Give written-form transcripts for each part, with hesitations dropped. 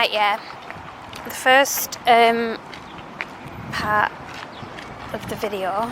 Right, yeah. The first part of the video,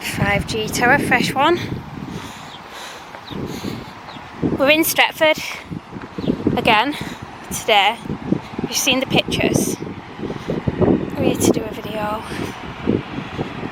5G tower, fresh one. We're in Stretford again today. You've seen the pictures. We're here to do a video.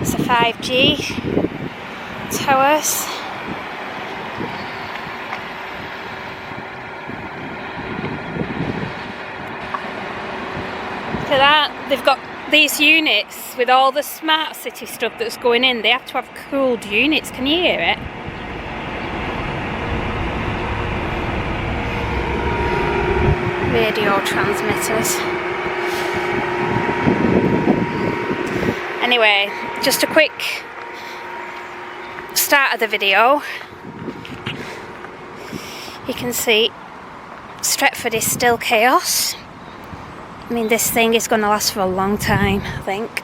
It's a 5G towers. Look at that, they've got these units with all the smart city stuff that's going in. They have to have cooled units. Can you hear it? Radio transmitters. Anyway, just a quick start of the video. You can see Stretford is still chaos. I mean, this thing is going to last for a long time, I think.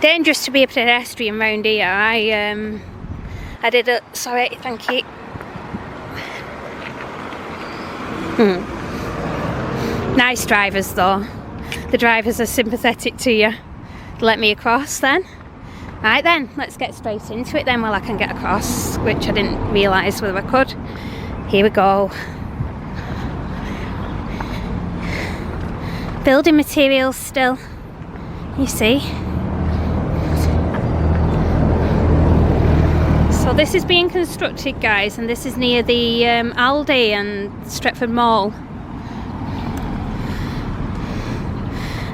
Dangerous to be a pedestrian round here. I did a... Sorry, thank you. Nice drivers though. The drivers are sympathetic to you. Let me across then. Right then, let's get straight into it then while I can get across, which I didn't realise whether I could. Here we go. Building materials still, you see. So this is being constructed, guys, and this is near the Aldi and Stretford Mall.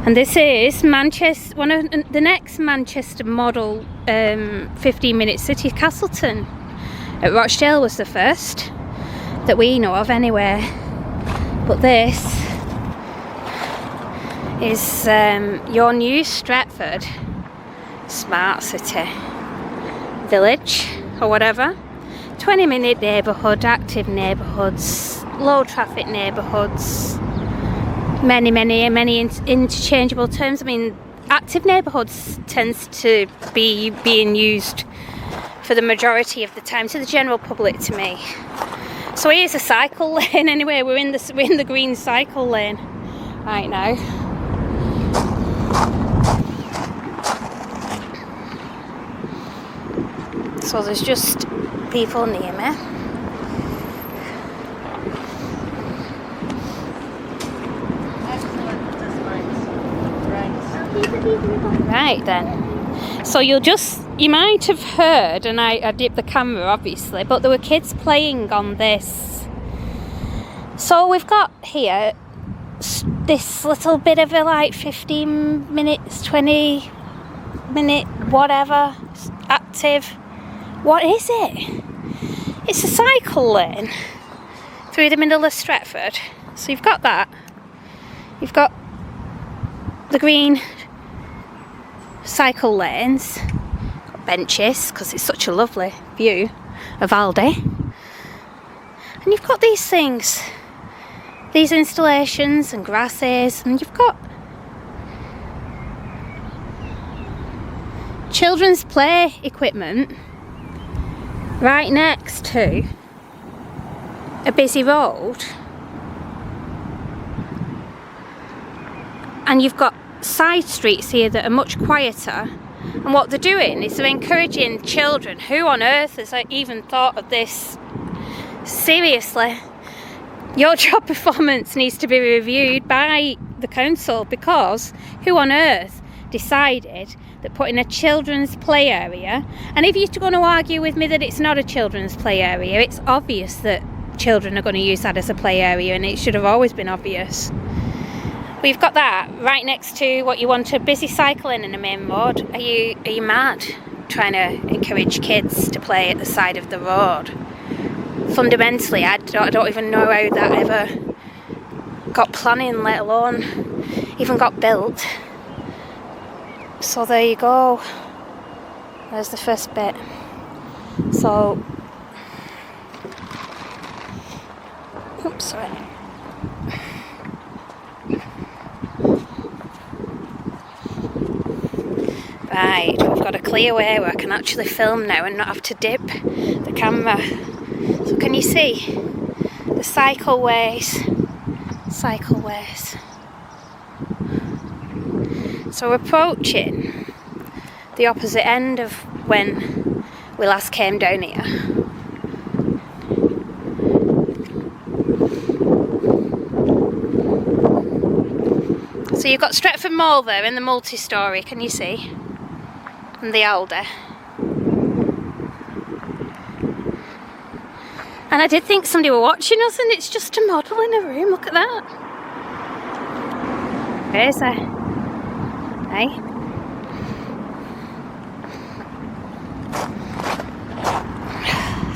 And this is Manchester, one of the next Manchester model 15-minute city, Castleton. At Rochdale was the first that we know of anyway. But this is your new Stretford Smart City Village or whatever. 20-minute neighbourhood, active neighbourhoods, low traffic neighbourhoods, many interchangeable terms. I mean, active neighbourhoods tends to be being used for the majority of the time to the general public, to me. So here's a cycle lane anyway. We're in the green cycle lane right now. So there's just people near me. Right then. So you might have heard, and I dipped the camera obviously, but there were kids playing on this. So we've got here this little bit of a like 15 minutes, 20 minute, whatever, active. What is it? It's a cycle lane through the middle of Stretford. So you've got that. You've got the green cycle lanes, benches, because it's such a lovely view of Aldi. And you've got these things, these installations and grasses, and you've got children's play equipment right next to a busy road. And you've got side streets here that are much quieter. And what they're doing is they're encouraging children. Who on earth has even thought of this? Seriously, your job performance needs to be reviewed by the council, because who on earth decided that putting a children's play area, and if you're going to argue with me that it's not a children's play area, it's obvious that children are going to use that as a play area, and it should have always been obvious. We've got that right next to what you want, a busy cycling in the main road. Are you mad? Trying to encourage kids to play at the side of the road. Fundamentally, I don't even know how that ever got planning, let alone even got built. So there you go. There's the first bit. So, oops, sorry. Right, we've got a clear way where I can actually film now and not have to dip the camera. So can you see the cycleways cycleways. So we're approaching the opposite end of when we last came down here. So you've got Stretford Mall there in the multi-storey, can you see? And the Aldi. And I did think somebody were watching us, and it's just a model in a room. Look at that. Crazy. Hey?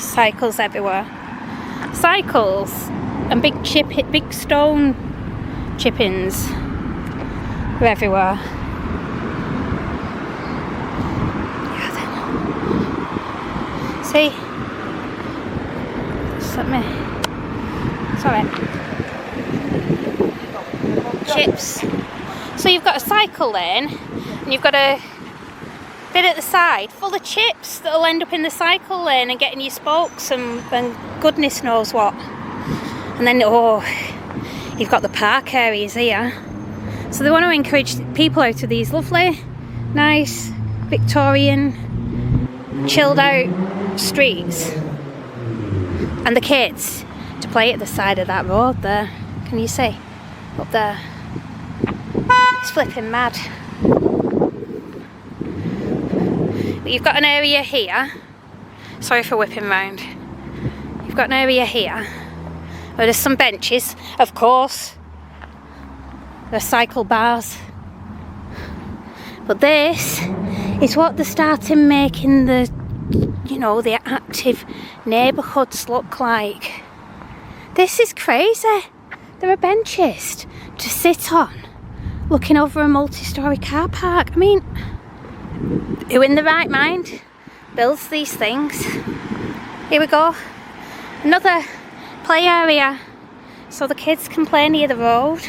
Cycles everywhere. Cycles and big stone chippings are everywhere. Yeah, then. See? Let me. Sorry. Chips. So you've got a cycle lane, and you've got a bit at the side full of chips that'll end up in the cycle lane and getting your spokes and goodness knows what. And then, you've got the park areas here. So they want to encourage people out of these lovely, nice, Victorian, chilled out streets. And the kids to play at the side of that road there. Can you see? Up there. It's flipping mad. But you've got an area here. Sorry for whipping round. You've got an area here where there's some benches. Of course, there's cycle bars. But this is what they're starting making the active neighbourhoods look like. This is crazy. There are benches to sit on looking over a multi-storey car park. I mean, who in the right mind builds these things? Here we go. Another play area so the kids can play near the road.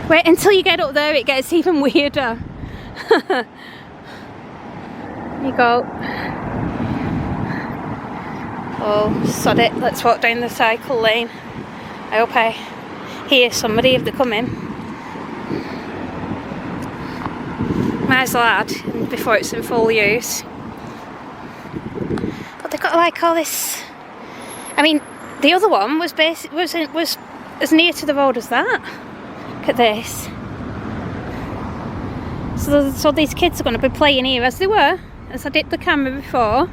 Wait until you get up there, it gets even weirder. You go. Oh, sod it. Let's walk down the cycle lane. I hope I hear somebody if they come in. Might as well add before it's in full use. But they've got like all this. I mean, the other one was as near to the road as that. Look at this. So these kids are going to be playing here as they were. As I dipped the camera before,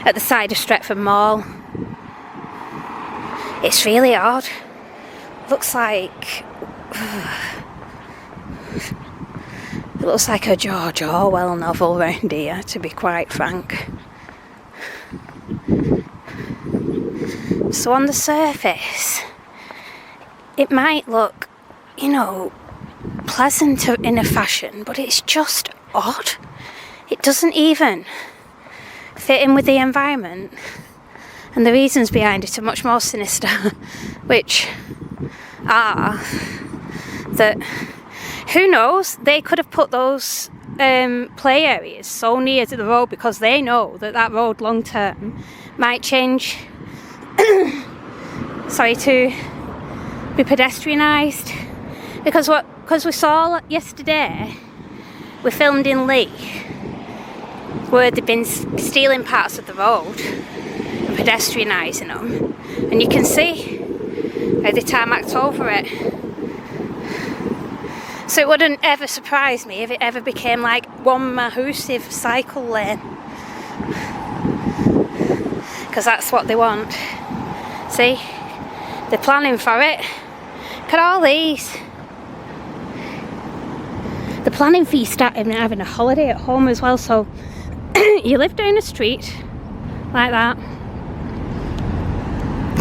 at the side of Stretford Mall. It's really odd. Looks like it looks like a George Orwell novel round here, to be quite frank. So on the surface, it might look, pleasant in a fashion, but it's just odd. It doesn't even fit in with the environment, and the reasons behind it are much more sinister, which are that, who knows, they could have put those play areas so near to the road because they know that road long term might change to be pedestrianised, because we saw yesterday, we filmed in Lee where they've been stealing parts of the road and pedestrianising them, and you can see how they tarmacked over it. So it wouldn't ever surprise me if it ever became like one massive cycle lane, because that's what they want. See, they're planning for it. Look at all these. They're planning for you starting having a holiday at home as well. So you live down a street like that,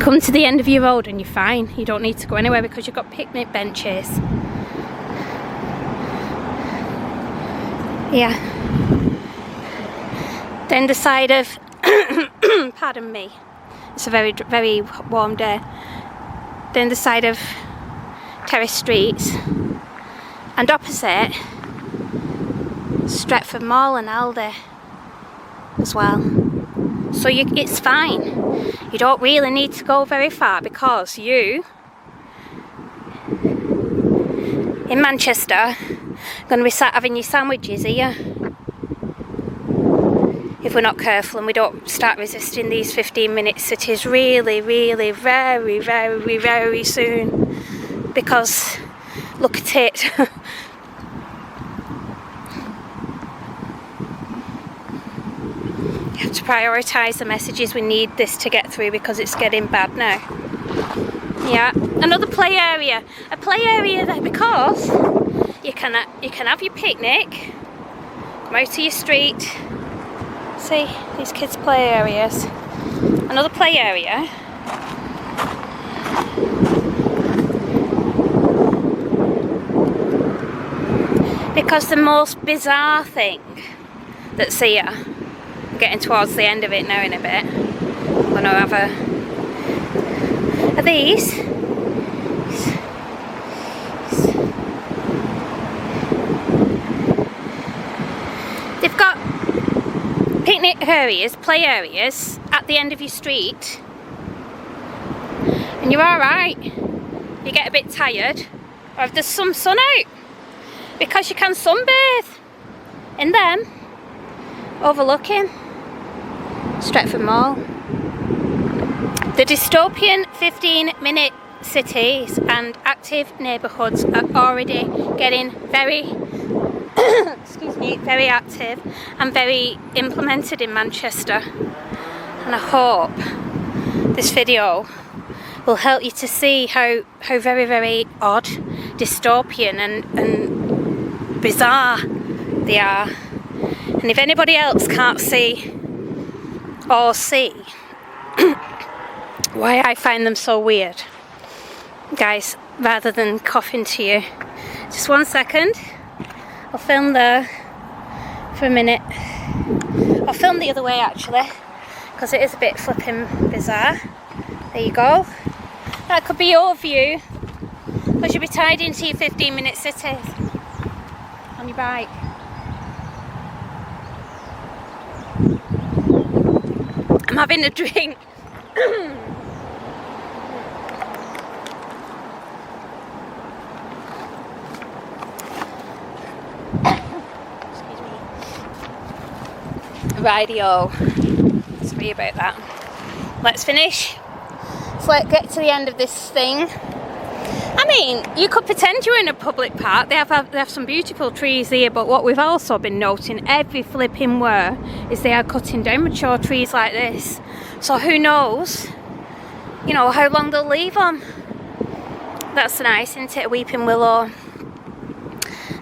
come to the end of your road and you're fine. You don't need to go anywhere because you've got picnic benches. Yeah. Then the side of pardon me, it's a very, very warm day. Then the side of Terrace Streets, and opposite Stretford Mall and Aldi as well. So it's fine. You don't really need to go very far, because you in Manchester are going to be sat having your sandwiches here if we're not careful and we don't start resisting these 15-minute cities really, really, very, very, very soon. Because look at it. You have to prioritise the messages. We need this to get through because it's getting bad now. Yeah, another play area. A play area there, because you can have your picnic, come out to your street. See, these kids' play areas. Another play area. Because the most bizarre thing that's here, I'm getting towards the end of it now in a bit. I'm going to have are these. They've got picnic areas, play areas at the end of your street, and you're alright. You get a bit tired, or if there's some sun out, because you can sunbathe in them, overlooking Stretford Mall. The dystopian 15-minute cities and active neighbourhoods are already getting very excuse me, very active and very implemented in Manchester, and I hope this video will help you to see how very, very odd, dystopian and bizarre they are. And if anybody else can't see or see why I find them so weird, guys, rather than coughing to you, just 1 second. I'll film there for a minute. I'll film the other way actually, because it is a bit flipping bizarre. There you go. That could be your view, because you'll be tied into your 15-minute city on your bike. I'm having a drink. Radio. Sorry about that. Let's finish. So let's get to the end of this thing. I mean, you could pretend you're in a public park. They have some beautiful trees here, but what we've also been noting every flipping where is they are cutting down mature trees like this. So who knows, you know, how long they'll leave them. That's nice, isn't it? A weeping willow.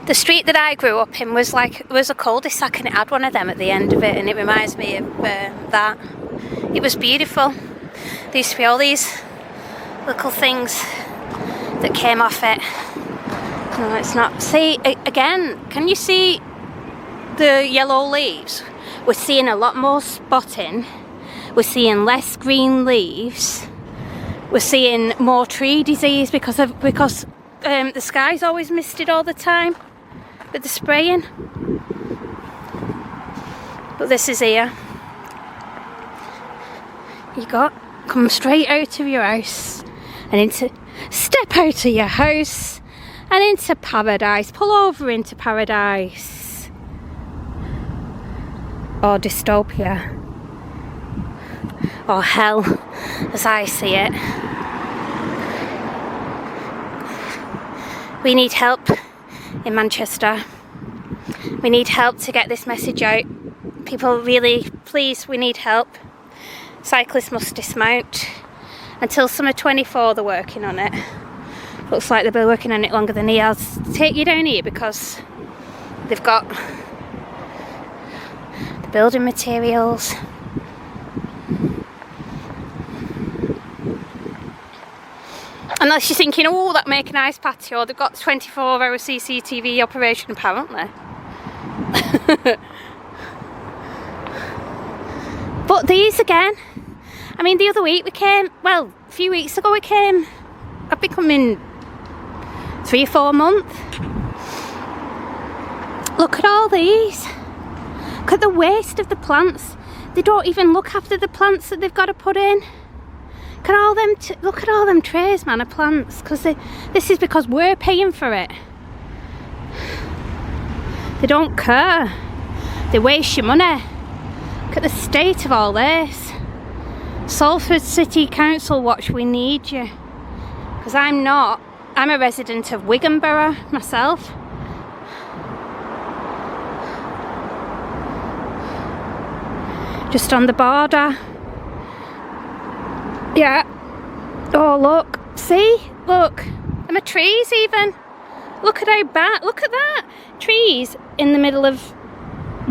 The street that I grew up in was a cul-de-sac, and it had one of them at the end of it, and it reminds me of that. It was beautiful. There used to be all these little things that came off it. No, it's not. See, again, can you see the yellow leaves? We're seeing a lot more spotting. We're seeing less green leaves. We're seeing more tree disease because the sky's always misted all the time with the spraying. But this is here. You got come straight out of your house and step out of your house and into paradise. Pull over into paradise. Or dystopia. Or hell, as I see it. We need help in Manchester. We need help to get this message out. People, really, please, we need help. Cyclists must dismount. Until summer 24 they're working on it. Looks like they'll be working on it longer than here. I'll take you down here because they've got the building materials. Unless you're thinking, oh, that'd make a nice patio. They've got 24-hour CCTV operation apparently. But these again, I mean, the other week we came, well, a few weeks ago we came. I've been coming 3 or 4 months. Look at all these. Look at the waste of the plants. They don't even look after the plants that they've got to put in. Look at all them trays, man, of plants. Because this is because we're paying for it. They don't care. They waste your money. Look at the state of all this. Salford City Council, watch, we need you. Because I'm not. I'm a resident of Wigan Borough myself. Just on the border. Yeah. Oh, look. See? Look. And the trees even. Look at how bad. Look at that. Trees in the middle of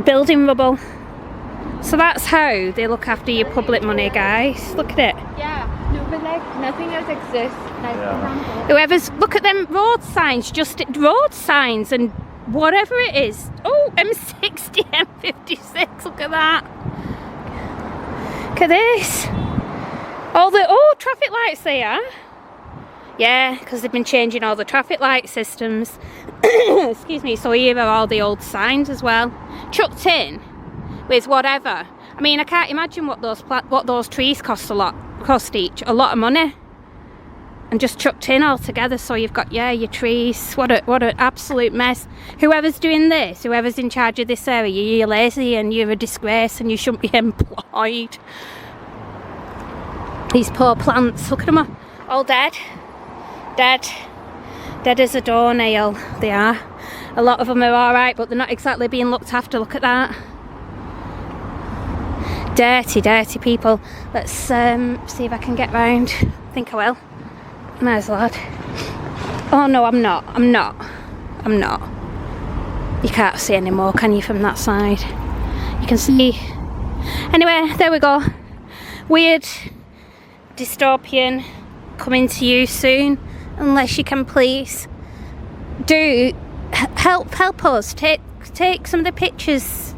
building rubble. So that's how they look after your public money, guys. Look at it. Yeah. No, but like nothing else exists. Like, whoever's, look at them road signs, just road signs and whatever it is. Oh, M60, M56, look at that. Look at this. All the, oh, traffic lights there. Yeah, because they've been changing all the traffic light systems. Excuse me, so here are all the old signs as well. Chucked in with whatever. I mean, I can't imagine what those trees cost each. A lot of money. And just chucked in all together, so you've got, yeah, your trees. What an absolute mess. Whoever's doing this, whoever's in charge of this area, you're lazy and you're a disgrace and you shouldn't be employed. These poor plants, look at them all dead. Dead as a doornail, they are. A lot of them are alright, but they're not exactly being looked after. Look at that. Dirty people. Let's see if I can get round. I think I will. Nice lad. Oh no, I'm not. You can't see any more, can you, from that side? You can see. Anyway, there we go. Weird dystopian coming to you soon, unless you can please do help us take some of the pictures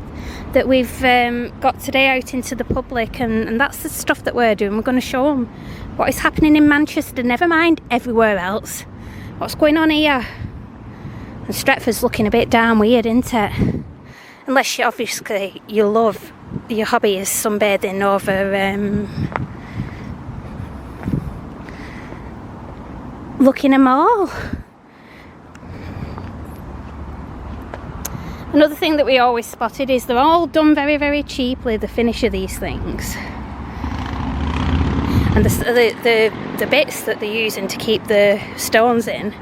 that we've got today out into the public, and that's the stuff that we're doing. We're going to show them what is happening in Manchester, never mind everywhere else. What's going on here? And Stretford's looking a bit damn weird, isn't it? Unless you obviously your hobby is sunbathing over looking a mall. Another thing that we always spotted is they're all done very cheaply, the finish of these things. And the bits that they're using to keep the stones in,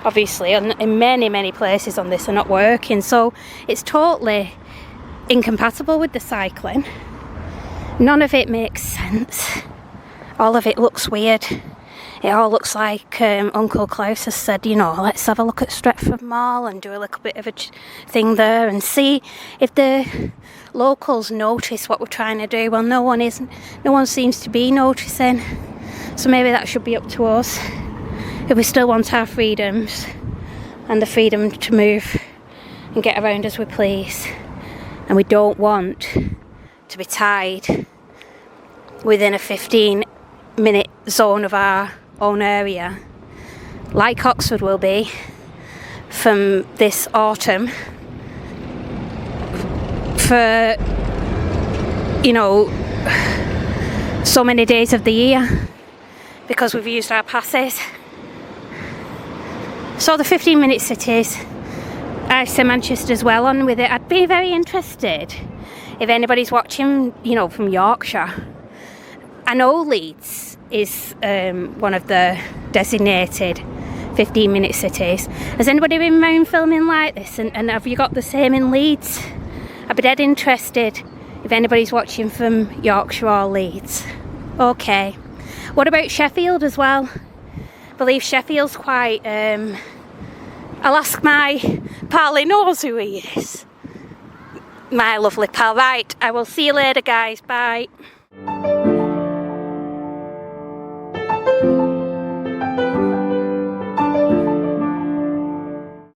obviously, in many places on this are not working. So it's totally incompatible with the cycling. None of it makes sense. All of it looks weird. It all looks like Uncle Klaus has said, you know, let's have a look at Stretford Mall and do a little bit of a thing there and see if the locals notice what we're trying to do. Well, no one seems to be noticing. So maybe that should be up to us. If we still want our freedoms and the freedom to move and get around as we please. And we don't want to be tied within a 15-minute zone of our own area, like Oxford will be from this autumn, for, you know, so many days of the year, because we've used our passes. So the 15-minute cities, I say Manchester's well on with it. I'd be very interested if anybody's watching, you know, from Yorkshire. I know Leeds is one of the designated 15-minute cities. Has anybody been around filming like this? And have you got the same in Leeds? I'd be dead interested if anybody's watching from Yorkshire or Leeds. Okay. What about Sheffield as well? I believe Sheffield's quite... I'll ask my pal, he knows who he is. My lovely pal. Right, I will see you later, guys. Bye.